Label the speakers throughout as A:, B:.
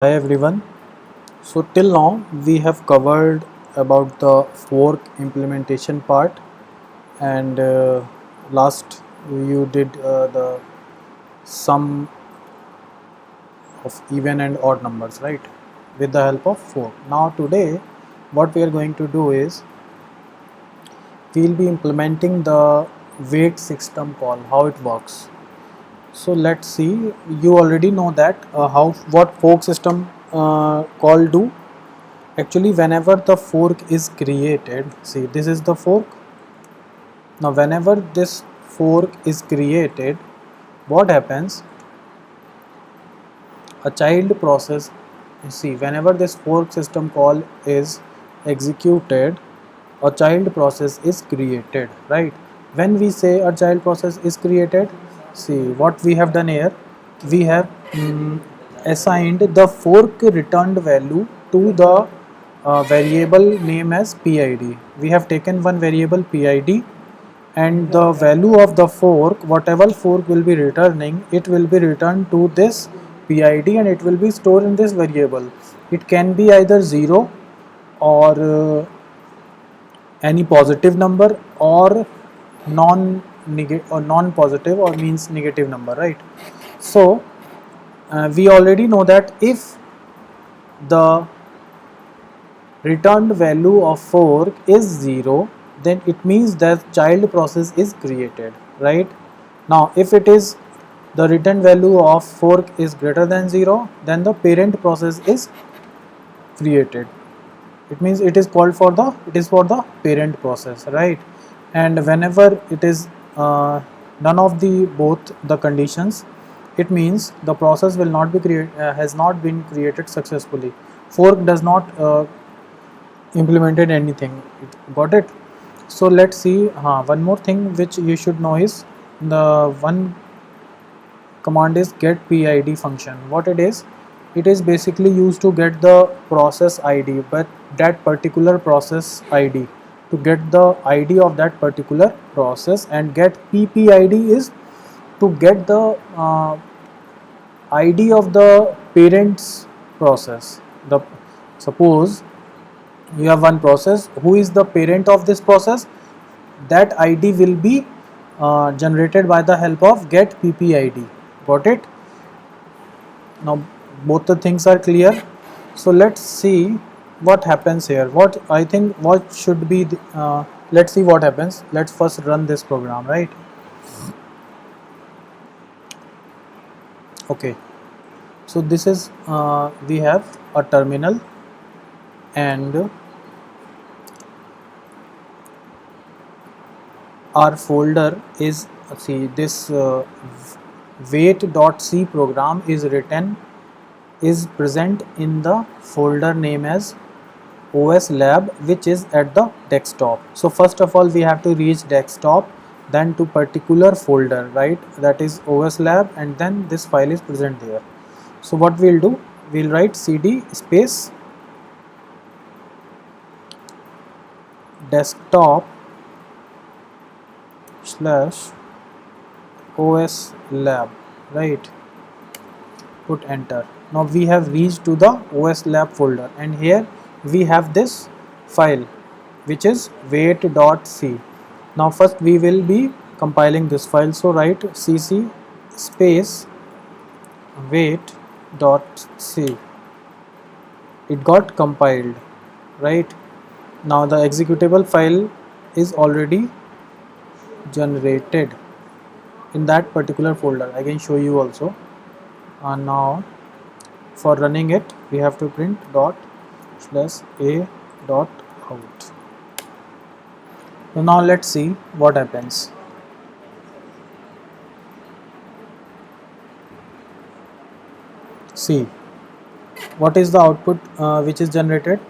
A: Hi everyone. So till now we have covered about the fork implementation part, and last you did the sum of even and odd numbers, right, with the help of fork. Now today what we are going to do is we will be implementing the wait system call, how it works. So let's see. You already know that how what fork system call do. Actually, whenever the fork is created, see, this is the fork. Now whenever this fork is created, what happens? A child process, see, whenever this fork system call is executed, a child process is created, right? When we say a child process is created, see what we have done here. We have assigned the fork returned value to the variable name as PID. We have taken one variable PID, and the value of the fork, whatever fork will be returning, it will be returned to this PID and it will be stored in this variable. It can be either 0 or any positive number, or non positive, or means negative number, right? So we already know that if the returned value of fork is 0, then it means that child process is created, right? Now if it is, the return value of fork is greater than 0, then the parent process is created. It means it is called for the, it is for the parent process, right? And whenever it is none of the both the conditions, it means the process will not be has not been created successfully. Fork does not implemented anything. Got it? So let's see. One more thing which you should know is the one command is get PID function. What it is? It is basically used to get the process ID, but that particular process ID, to get the ID of that particular process, and get PPID is to get the ID of the parent's process. The suppose you have one process, who is the parent of this process, that ID will be generated by the help of get PPID. Got it? Now both the things are clear. So let's see what happens here. What I think what should be the, let's see what happens. Let's first run this program, right? Okay, so this is we have a terminal, and our folder is, see, this wait.c program is written, is present in the folder name as OS lab, which is at the desktop. So first of all we have to reach desktop, then to particular folder, right, that is OS lab, and then this file is present there. So what we'll do, we'll write cd space desktop slash OS lab, right? Put enter. Now we have reached to the OS lab folder, and here we have this file which is wait.c. Now first we will be compiling this file, so write cc space wait.c. It got compiled, right? Now the executable file is already generated in that particular folder. I can show you also. And now for running it, we have to print dot slash a dot out. So now let's see what happens. See what is the output which is generated.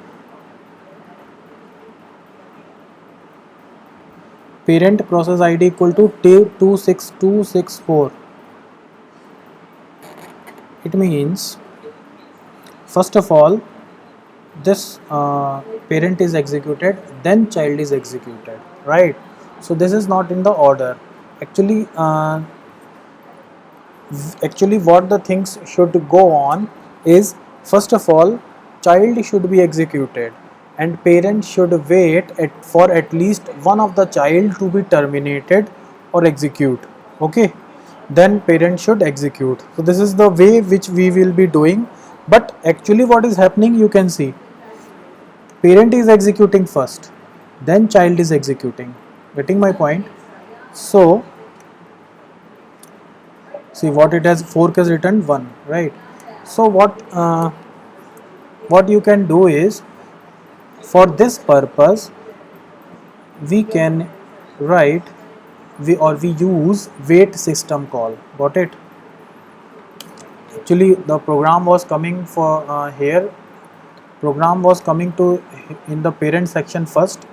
A: Parent process ID equal to 26264. It means first of all this parent is executed, then child is executed, right? So this is not in the order. Actually actually what the things should go on is First of all, child should be executed and parent should wait for at least one of the child to be terminated or execute. Okay, then parent should execute. So this is the way which we will be doing, but actually what is happening, you can see parent is executing first, then child is executing. Getting my point? So see what it has, fork has returned 1, right? So what you can do is, for this purpose we can write, we use wait system call. Got it? Actually the program was coming for here, program was coming to in the parent section first,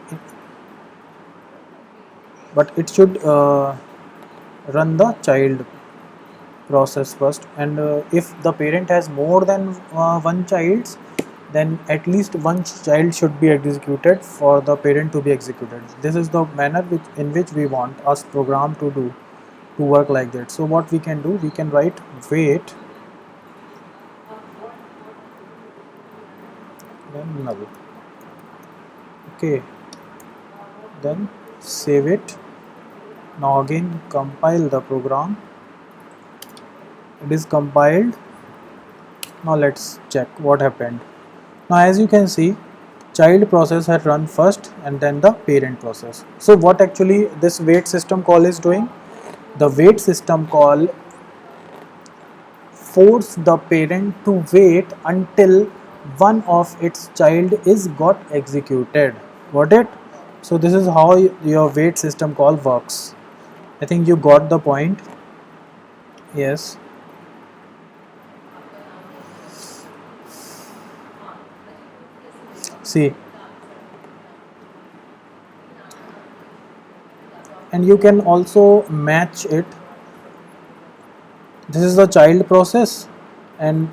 A: but it should run the child process first, and if the parent has more than one child, then at least one child should be executed for the parent to be executed. This is the manner in which we want us program to do, to work like that. So what we can do, we can write wait then null. Okay, then save it. Now again compile the program. It is compiled. Now let's check what happened. Now as you can see, child process had run first and then the parent process. So what actually this wait system call is doing? The wait system call force the parent to wait until one of its child is got executed. Got it? So this is how your wait system call works. I think you got the point. Yes. See, and you can also match it. This is the child process and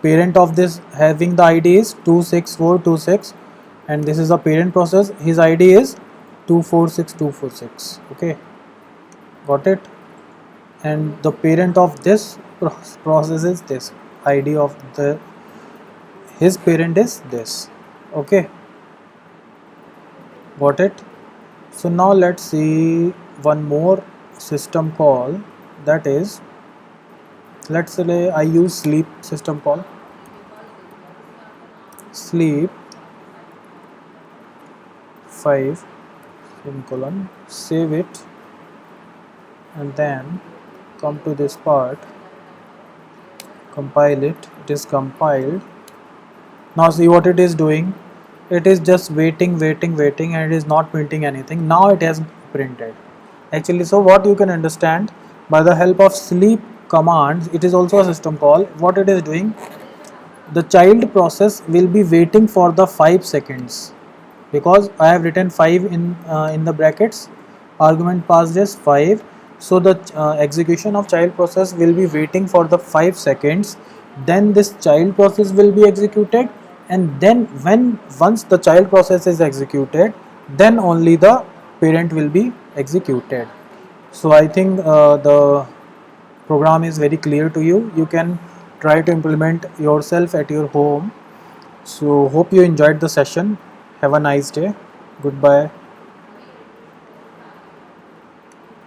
A: parent of this having the ID is 26426, and this is the parent process, his ID is 246246. Okay, got it? And the parent of this process is this, ID of the his parent is this. Okay, got it? So now let's see one more system call, that is, let's say I use sleep system call. Sleep 5 semicolon, save it, and then come to this part, compile it. It is compiled. Now see what it is doing. It is just waiting, and it is not printing anything. Now it has printed actually. So what you can understand, by the help of sleep commands, it is also a system call. What it is doing, the child process will be waiting for the 5 seconds, because I have written 5 in the brackets, argument passed is 5. So the execution of child process will be waiting for the 5 seconds, then this child process will be executed, and then once the child process is executed, then only the parent will be executed. So I think the program is very clear to you. You can try to implement yourself at your home. So hope you enjoyed the session. Have a nice day. Goodbye.